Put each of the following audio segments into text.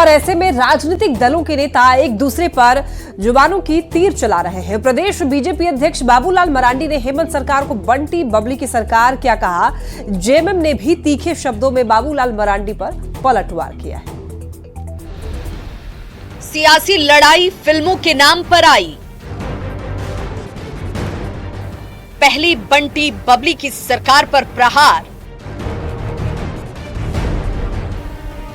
और ऐसे में राजनीतिक दलों के नेता एक दूसरे पर जुबानों की तीर चला रहे हैं। प्रदेश बीजेपी अध्यक्ष बाबूलाल मरांडी ने हेमंत सरकार को बंटी बबली की सरकार क्या कहा। जेएमएम ने भी तीखे शब्दों में बाबूलाल मरांडी पर पलटवार किया है। सियासी लड़ाई फिल्मों के नाम पर आई। पहली बंटी बबली की सरकार पर प्रहार,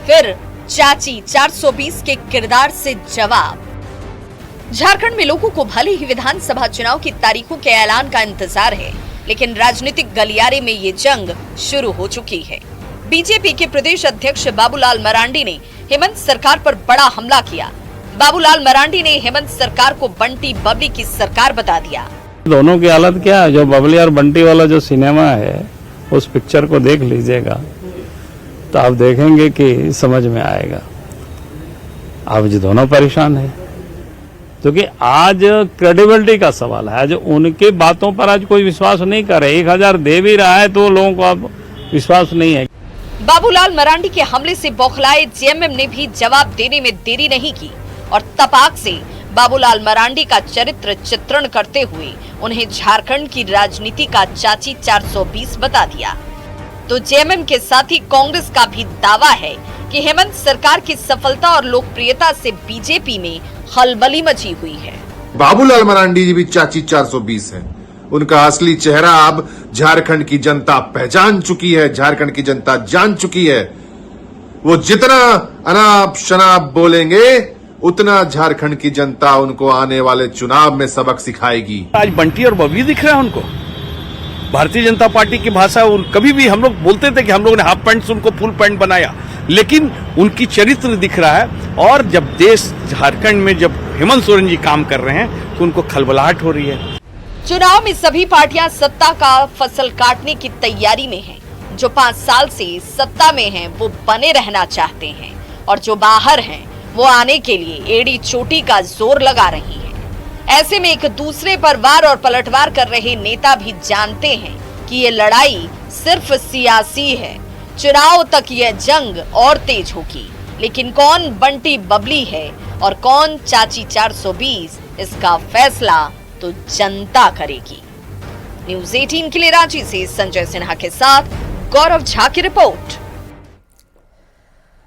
फिर चाची 420 के किरदार से जवाब। झारखंड में लोगों को भले ही विधानसभा चुनाव की तारीखों के ऐलान का इंतजार है, लेकिन राजनीतिक गलियारे में ये जंग शुरू हो चुकी है। बीजेपी के प्रदेश अध्यक्ष बाबूलाल मरांडी ने हेमंत सरकार पर बड़ा हमला किया। बाबूलाल मरांडी ने हेमंत सरकार को बंटी बबली की सरकार बता दिया। दोनों की हालत क्या है, जो बबली और बंटी वाला जो सिनेमा है उस पिक्चर को देख लीजिएगा तो आप देखेंगे कि समझ में आएगा। अब जो दोनों परेशान है क्योंकि आज क्रेडिबिलिटी का सवाल है। आज उनके बातों पर आज कोई विश्वास नहीं कर रहे। 1000 दे भी रहा है तो लोगों को अब विश्वास नहीं है। बाबूलाल मरांडी के हमले से बौखलाए जेएमएम ने भी जवाब देने में देरी नहीं की और तपाक से बाबूलाल मरांडी का चरित्र चित्रण करते हुए उन्हें झारखंड की राजनीति का चाची 420 बता दिया। तो जेएमएम के साथ ही कांग्रेस का भी दावा है कि हेमंत सरकार की सफलता और लोकप्रियता से बीजेपी में खलबली मची हुई है। बाबूलाल मरांडी जी भी चाची 420 है। उनका असली चेहरा अब झारखंड की जनता पहचान चुकी है, झारखंड की जनता जान चुकी है। वो जितना अनाप शनाप बोलेंगे उतना झारखंड की जनता उनको आने वाले चुनाव में सबक सिखाएगी। आज बंटी और बबली दिख रहा है उनको। भारतीय जनता पार्टी की भाषा कभी भी हम लोग बोलते थे कि हम लोग ने हाफ पैंट से उनको फुल पैंट बनाया, लेकिन उनकी चरित्र दिख रहा है। और जब देश झारखंड में जब हेमंत सोरेन जी काम कर रहे हैं तो उनको खलबलाहट हो रही है। चुनाव में सभी पार्टियां सत्ता का फसल काटने की तैयारी में हैं। जो 5 साल से सत्ता में हैं वो बने रहना चाहते हैं और जो बाहर हैं वो आने के लिए एड़ी चोटी का जोर लगा रही हैं। ऐसे में एक दूसरे पर वार और पलटवार कर रहे नेता भी जानते हैं कि ये लड़ाई सिर्फ सियासी है। चुनाव तक यह जंग और तेज होगी, लेकिन कौन बंटी बबली है और कौन चाची 420, इसका फैसला तो जनता करेगी। न्यूज़ 18 के लिए रांची से संजय सिन्हा के साथ गौरव झा की रिपोर्ट।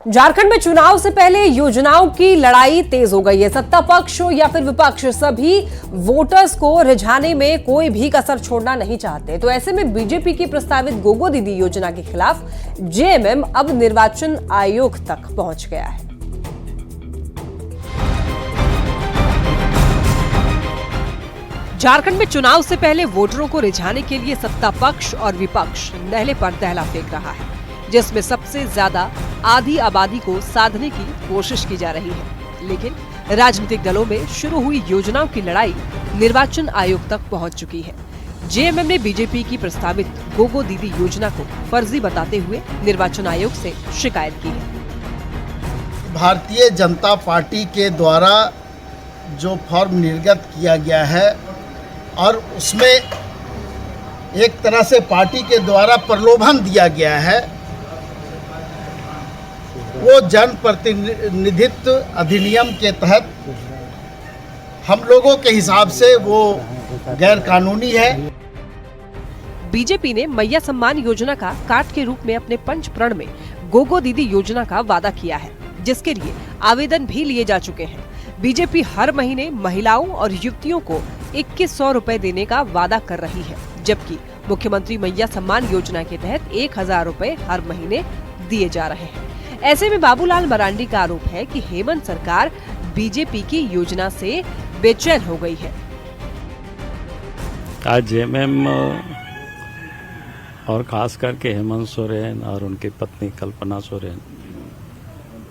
झारखंड में चुनाव से पहले योजनाओं की लड़ाई तेज हो गई है। सत्ता पक्ष हो या फिर विपक्ष, सभी वोटर्स को रिझाने में कोई भी कसर छोड़ना नहीं चाहते। तो ऐसे में बीजेपी की प्रस्तावित गोगो दीदी योजना के खिलाफ जेएमएम अब निर्वाचन आयोग तक पहुंच गया है। झारखंड में चुनाव से पहले वोटरों को रिझाने के लिए सत्ता पक्ष और विपक्ष नहले पर दहला फेंक रहा है, जिसमें सबसे ज्यादा आधी आबादी को साधने की कोशिश की जा रही है। लेकिन राजनीतिक दलों में शुरू हुई योजनाओं की लड़ाई निर्वाचन आयोग तक पहुंच चुकी है। जेएमएम ने बीजेपी की प्रस्तावित गोगो दीदी योजना को फर्जी बताते हुए निर्वाचन आयोग से शिकायत की है। भारतीय जनता पार्टी के द्वारा जो फॉर्म निर्गत किया गया है और उसमें एक तरह से पार्टी के द्वारा प्रलोभन दिया गया है, वो जन प्रतिनिधित्व अधिनियम के तहत हम लोगों के हिसाब से वो गैर कानूनी है। बीजेपी ने मैया सम्मान योजना का कार्ड के रूप में अपने पंच प्रण में गोगो दीदी योजना का वादा किया है, जिसके लिए आवेदन भी लिए जा चुके हैं। बीजेपी हर महीने महिलाओं और युवतियों को 2100 रुपए देने का वादा कर रही है, जबकि मुख्यमंत्री मैया सम्मान योजना के तहत 1000 रुपए हर महीने दिए जा रहे हैं। ऐसे में बाबूलाल मरांडी का आरोप है कि हेमंत सरकार बीजेपी की योजना से बेचैन हो गई है। आज जेएमएम और खास करके हेमंत सोरेन और उनकी पत्नी कल्पना सोरेन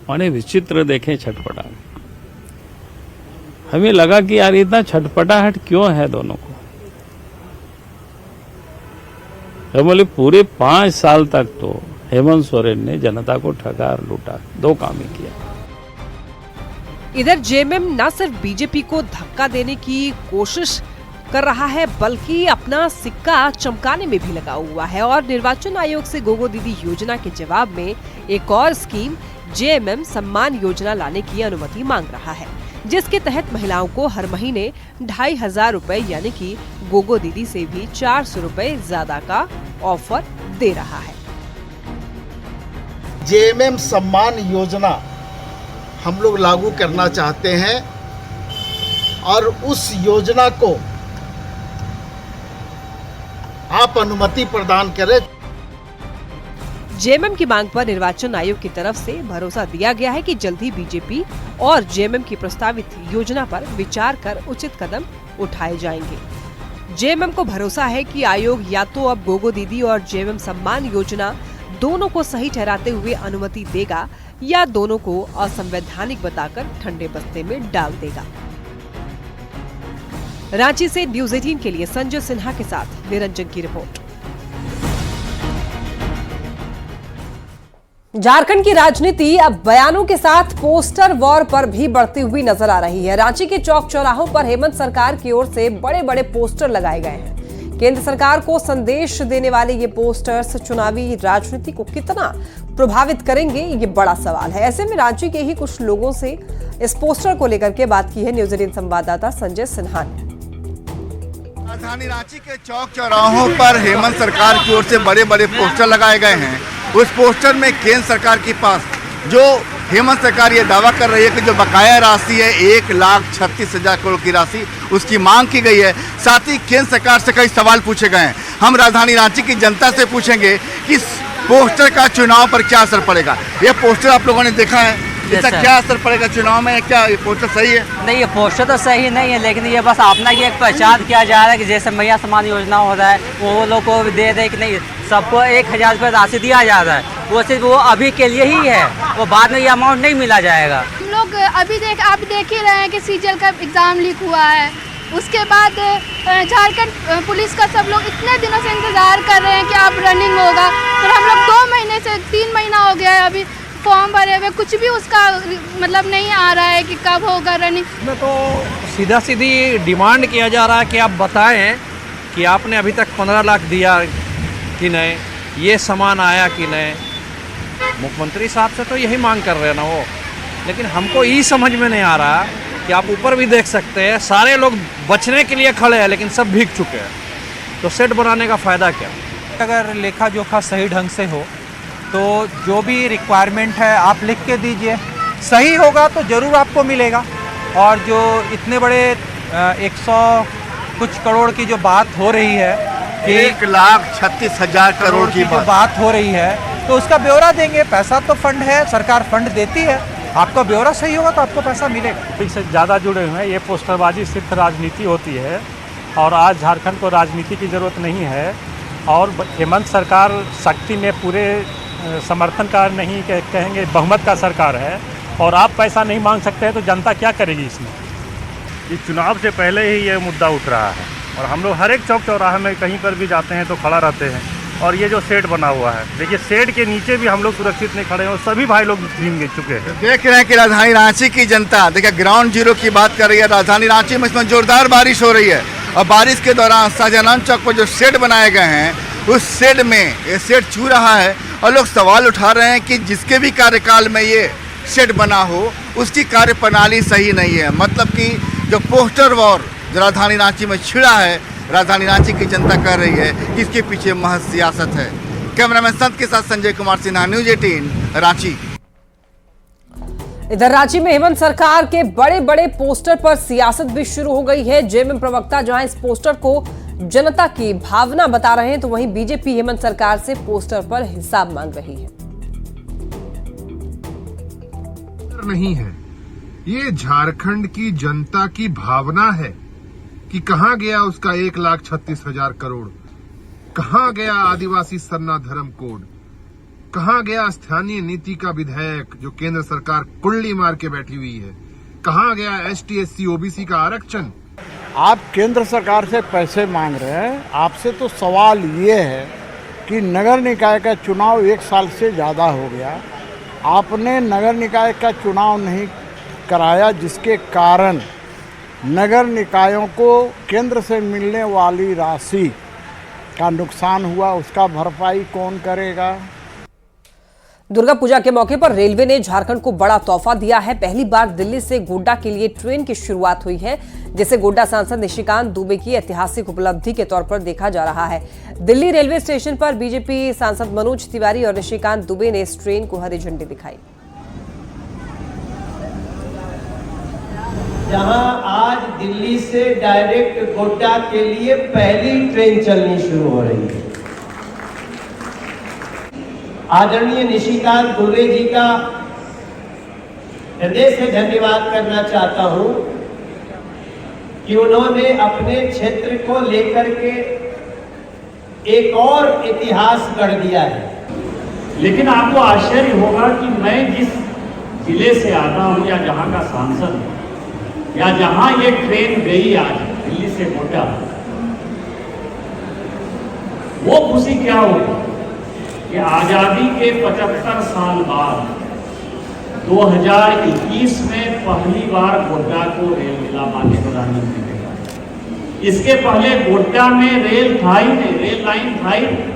उन्हें विचित्र देखें छटपटा। हमें लगा कि यार इतना छटपटाहट क्यों है दोनों को। हम बोले पूरे 5 साल तक तो हेमंत सोरेन ने जनता को ठगा और लूटा, 2 काम ही किया। इधर जेएमएम न सिर्फ बीजेपी को धक्का देने की कोशिश कर रहा है, बल्कि अपना सिक्का चमकाने में भी लगा हुआ है और निर्वाचन आयोग से गोगो दीदी योजना के जवाब में एक और स्कीम जेएमएम सम्मान योजना लाने की अनुमति मांग रहा है, जिसके तहत महिलाओं को हर महीने 2,500 रुपए यानी कि गोगो दीदी से भी 400 रुपए ज्यादा का ऑफर दे रहा है। जेएमएम सम्मान योजना हम लोग लागू करना चाहते हैं और उस योजना को आप अनुमति प्रदान करें। जेएमएम की मांग पर निर्वाचन आयोग की तरफ से भरोसा दिया गया है कि जल्द ही बीजेपी और जेएमएम की प्रस्तावित योजना पर विचार कर उचित कदम उठाए जाएंगे। जेएमएम को भरोसा है कि आयोग या तो अब गोगो दीदी और जेएमएम सम्मान योजना दोनों को सही ठहराते हुए अनुमति देगा या दोनों को असंवैधानिक बताकर ठंडे बस्ते में डाल देगा। रांची से न्यूज़ 18 के लिए संजय सिन्हा के साथ निरंजन की रिपोर्ट। झारखंड की राजनीति अब बयानों के साथ पोस्टर वॉर पर भी बढ़ती हुई नजर आ रही है। रांची के चौक चौराहों पर हेमंत सरकार की ओर से बड़े बड़े पोस्टर लगाए गए हैं। केंद्र सरकार को संदेश देने वाले ये पोस्टर्स चुनावी राजनीति को कितना प्रभावित करेंगे, ये बड़ा सवाल है। ऐसे में रांची के ही कुछ लोगों से इस पोस्टर को लेकर के बात की है न्यूज़ 18 संवाददाता संजय सिन्हा ने। राजधानी रांची के चौक चौराहों पर हेमंत सरकार की ओर से बड़े बड़े पोस्टर लगाए गए हैं। उस पोस्टर में केंद्र सरकार के पास जो हेमंत सरकार ये दावा कर रही है कि जो बकाया राशि है 1,36,000 करोड़ की राशि उसकी मांग की गई है। साथ ही केंद्र सरकार से कई सवाल पूछे गए हैं। हम राजधानी रांची की जनता से पूछेंगे कि इस पोस्टर का चुनाव पर क्या असर पड़ेगा। ये पोस्टर आप लोगों ने देखा है, इसका क्या असर पड़ेगा चुनाव में? क्या ये पोस्टर सही है? नहीं, ये पोस्टर तो सही नहीं है, लेकिन ये बस अपना की एक प्रचार किया जा रहा है कि जैसे मैया सम्मान योजना हो रहा है वो लोग को दे दे कि नहीं, सबको 1,000 रुपये राशि दिया जा रहा है। वो सिर्फ वो अभी के लिए ही है, वो बाद में ये अमाउंट नहीं मिला जाएगा। हम लोग अभी आप देख ही रहे हैं कि सीजीएल का एग्ज़ाम लीक हुआ है। उसके बाद झारखंड पुलिस का सब लोग इतने दिनों से इंतज़ार कर रहे हैं कि अब रनिंग होगा, पर हम लोग 2 महीने से 3 महीना हो गया है अभी फॉर्म भरे हुए, कुछ भी उसका मतलब नहीं आ रहा है कि कब होगा रनिंग। में तो सीधा सीधी डिमांड किया जा रहा है कि आप बताएं कि आपने अभी तक 15 लाख दिया कि नहीं, ये सामान आया कि नहीं। मुख्यमंत्री साहब से तो यही मांग कर रहे हैं ना वो, लेकिन हमको ये समझ में नहीं आ रहा कि आप ऊपर भी देख सकते हैं सारे लोग बचने के लिए खड़े हैं लेकिन सब भीग चुके हैं, तो सेट बनाने का फ़ायदा क्या? अगर लेखा जोखा सही ढंग से हो तो जो भी रिक्वायरमेंट है आप लिख के दीजिए, सही होगा तो ज़रूर आपको मिलेगा। और जो इतने बड़े 100 कुछ करोड़ की जो बात हो रही है कि 1,36,000 करोड़ की जो बात हो रही है तो उसका ब्यौरा देंगे। पैसा तो फंड है, सरकार फंड देती है, आपका ब्यौरा सही होगा तो आपको पैसा मिलेगा। इससे ज़्यादा जुड़े हुए हैं। ये पोस्टरबाजी सिर्फ राजनीति होती है और आज झारखंड को राजनीति की ज़रूरत नहीं है। और हेमंत सरकार शक्ति में पूरे समर्थनकार नहीं कहेंगे, बहुमत का सरकार है और आप पैसा नहीं मांग सकते हैं तो जनता क्या करेगी इसमें? इस चुनाव से पहले ही ये मुद्दा उठ रहा है और हम लोग हर एक चौक चौराहे में कहीं पर भी जाते हैं तो खड़ा रहते हैं। और ये जो शेड बना हुआ है, देखिए शेड के नीचे भी हम लोग सुरक्षित नहीं खड़े हैं और सभी भाई लोग भीग चुके हैं। देख रहे हैं कि राजधानी रांची की जनता देखिए ग्राउंड जीरो की बात कर रही है। राजधानी रांची में इसमें जोरदार बारिश हो रही है और बारिश के दौरान शाहजहां चौक पर जो शेड बनाए गए हैं उस शेड में ये शेड छू रहा है और लोग सवाल उठा रहे हैं कि जिसके भी कार्यकाल में ये शेड बना हो उसकी कार्यप्रणाली सही नहीं है। मतलब कि जो पोस्टर वॉर जो राजधानी रांची में छिड़ा है, राजधानी रांची की जनता कर रही है कि इसके पीछे महज सियासत है। कैमरामैन संत के साथ संजय कुमार सिन्हा, न्यूज़ 18 रांची। इधर रांची में हेमंत सरकार के बड़े बड़े पोस्टर पर सियासत भी शुरू हो गई है। जेएमएम प्रवक्ता जहां इस पोस्टर को जनता की भावना बता रहे हैं तो वहीं बीजेपी हेमंत सरकार से पोस्टर पर हिसाब मांग रही है। नहीं है, ये झारखंड की जनता की भावना है कि कहां गया उसका 1,36,000 करोड़, कहां गया आदिवासी सरना धर्म कोड, कहां गया स्थानीय नीति का विधेयक जो केंद्र सरकार कुंडली मार के बैठी हुई है, कहां गया ST SC OBC का आरक्षण। आप केंद्र सरकार से पैसे मांग रहे हैं, आपसे तो सवाल ये है कि नगर निकाय का चुनाव 1 साल से ज़्यादा हो गया, आपने नगर निकाय का चुनाव नहीं कराया जिसके कारण नगर निकायों को केंद्र से मिलने वाली राशि का नुकसान हुआ, उसका भरपाई कौन करेगा? दुर्गा पूजा के मौके पर रेलवे ने झारखंड को बड़ा तोहफा दिया है। पहली बार दिल्ली से गोड्डा के लिए ट्रेन की शुरुआत हुई है, जिसे गोड्डा सांसद निशिकांत दुबे की ऐतिहासिक उपलब्धि के तौर पर देखा जा रहा है। दिल्ली रेलवे स्टेशन पर बीजेपी सांसद मनोज तिवारी और निशिकांत दुबे ने इस ट्रेन को हरी झंडी दिखाई। जहां आज दिल्ली से डायरेक्ट गोड्डा के लिए पहली ट्रेन चलनी शुरू हो रही है। आदरणीय निशिकांत दुबे जी का हृदय से धन्यवाद करना चाहता हूं कि उन्होंने अपने क्षेत्र को लेकर के एक और इतिहास गढ़ दिया है। लेकिन आपको आश्चर्य होगा कि मैं जिस जिले से आता हूं या जहां का सांसद हूं या जहां ये ट्रेन गई आज दिल्ली से गोड्डा, वो खुशी क्या होगी कि आजादी के 75 साल बाद 2021 में पहली बार गोड्डा को रेल मिला माननीय प्रधानमंत्री के बाद। इसके पहले गोड्डा में रेल था ही नहीं, रेल लाइन था ही नहीं।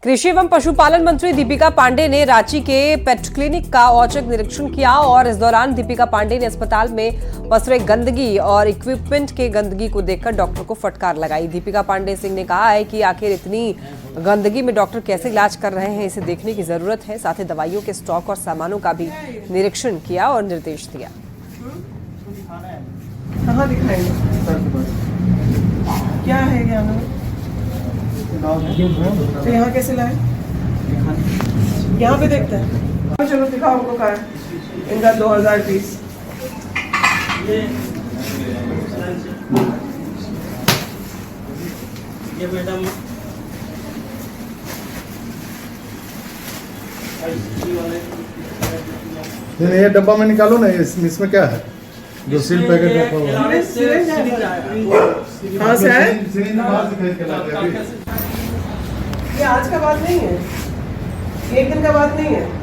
कृषि एवं पशुपालन मंत्री दीपिका पांडे ने रांची के पेट क्लिनिक का औचक निरीक्षण किया और इस दौरान दीपिका पांडे ने अस्पताल में पसरे गंदगी और इक्विपमेंट के गंदगी को देखकर डॉक्टर को फटकार लगाई। दीपिका पांडे सिंह ने कहा है कि आखिर इतनी गंदगी में डॉक्टर कैसे इलाज कर रहे हैं, इसे देखने की जरूरत है। साथ ही दवाइयों के स्टॉक और सामानों का भी निरीक्षण किया और निर्देश दिया। कहाँ दिखाएंगे? क्या है ज्ञान? तो यहाँ कैसे लाए? यहाँ पे देखते हैं। चलो दिखाओ हमको कहाँ है इनका 2020। ये मैडम ये डब्बा में निकालो ना, इसमें क्या है जो सील पैकेट रखा हुआ है? कहाँ से है? ये आज का बात नहीं है, एक दिन का बात नहीं है।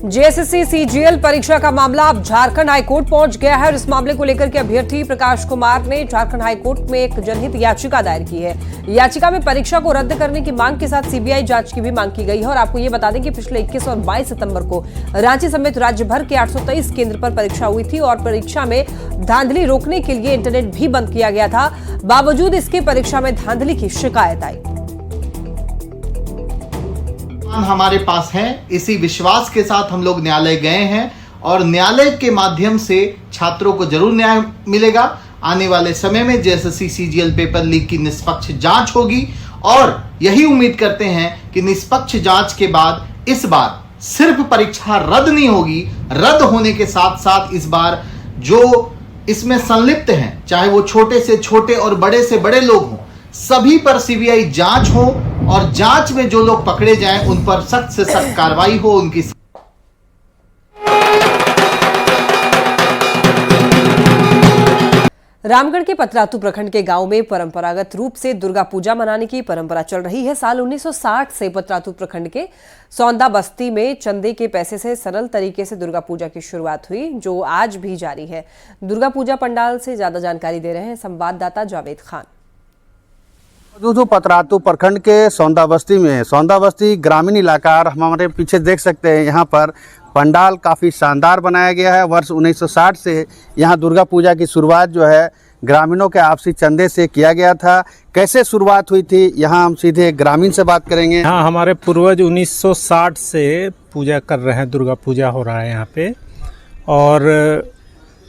जेएसएससी सीजीएल परीक्षा का मामला अब झारखंड हाईकोर्ट पहुंच गया है और इस मामले को लेकर के अभ्यर्थी प्रकाश कुमार ने झारखंड हाईकोर्ट में एक जनहित याचिका दायर की है। याचिका में परीक्षा को रद्द करने की मांग के साथ सीबीआई जांच की भी मांग की गई है। और आपको ये बता दें कि पिछले 21 और 22 सितंबर को रांची समेत राज्य भर के 823 केंद्र पर परीक्षा हुई थी और परीक्षा में धांधली रोकने के लिए इंटरनेट भी बंद किया गया था। बावजूद इसके परीक्षा में धांधली की शिकायत आई। हमारे पास है, इसी विश्वास के साथ हम लोग न्यायालय गए हैं और न्यायालय के माध्यम से छात्रों को जरूर न्याय मिलेगा। आने वाले समय में जेएसएससी सीजीएल पेपर लीक की निष्पक्ष जांच होगी और यही उम्मीद करते हैं कि निष्पक्ष जांच के बाद इस बार सिर्फ परीक्षा रद्द नहीं होगी, रद्द होने के साथ साथ इस बार जो इसमें संलिप्त हैं, चाहे वो छोटे से छोटे और बड़े से बड़े लोग हों, सभी पर सीबीआई जांच हो और जांच में जो लोग पकड़े जाएं उन पर सख्त से सख्त कार्रवाई हो। उनकी रामगढ़ के पतरातू प्रखंड के गांव में परंपरागत रूप से दुर्गा पूजा मनाने की परंपरा चल रही है। साल 1960 से पतरातू प्रखंड के सौंदा बस्ती में चंदे के पैसे से सरल तरीके से दुर्गा पूजा की शुरुआत हुई, जो आज भी जारी है। दुर्गा पूजा पंडाल से ज्यादा जानकारी दे रहे हैं संवाददाता जावेद खान। पतरातू प्रखंड के सौंदा बस्ती में है। सौंदा बस्ती ग्रामीण इलाका और हमारे पीछे देख सकते हैं यहाँ पर पंडाल काफ़ी शानदार बनाया गया है। वर्ष 1960 से यहाँ दुर्गा पूजा की शुरुआत जो है ग्रामीणों के आपसी चंदे से किया गया था। कैसे शुरुआत हुई थी, यहाँ हम सीधे ग्रामीण से बात करेंगे। हाँ, हमारे पूर्वज 1960 से पूजा कर रहे हैं, दुर्गा पूजा हो रहा है यहाँ पे। और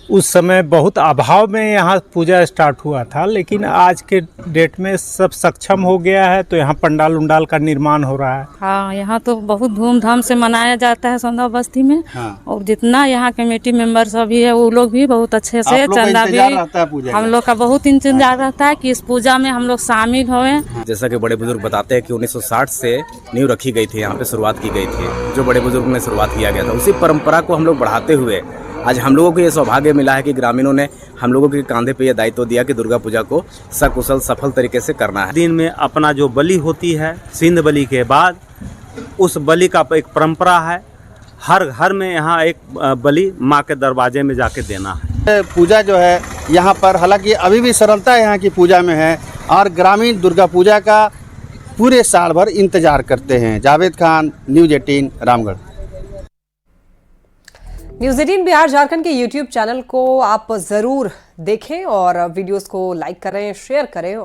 उस समय बहुत अभाव में यहाँ पूजा स्टार्ट हुआ था, लेकिन आज के डेट में सब सक्षम हो गया है, तो यहाँ पंडाल उंडाल का निर्माण हो रहा है। हाँ, यहाँ तो बहुत धूमधाम से मनाया जाता है सौंदा बस्ती में। हाँ। और जितना यहाँ कमेटी मेंबर सभी है वो लोग भी बहुत अच्छे से चंदा भी, हम लोग का बहुत इंतजार रहता है कि इस पूजा में हम लोग शामिल हों। जैसा कि बड़े बुजुर्ग बताते हैं कि 1960 से नींव रखी गई थी, यहाँ पे शुरुआत की गई थी, जो बड़े बुजुर्ग ने शुरुआत किया गया था, उसी परंपरा को हम लोग बढ़ाते हुए आज हम लोगों को ये सौभाग्य मिला है कि ग्रामीणों ने हम लोगों के कांधे पे ये दायित्व दिया कि दुर्गा पूजा को सकुशल सफल तरीके से करना है। दिन में अपना जो बलि होती है, सिंध बलि के बाद उस बलि का एक परंपरा है, हर घर में यहाँ एक बलि माँ के दरवाजे में जाके देना है। पूजा जो है यहाँ पर हालांकि अभी भी सरलता यहाँ की पूजा में है और ग्रामीण दुर्गा पूजा का पूरे साल भर इंतजार करते हैं। जावेद खान, न्यूज़ 18 रामगढ़। न्यूज़ 18 बिहार झारखंड के YouTube चैनल को आप जरूर देखें और वीडियोस को लाइक करें, शेयर करें।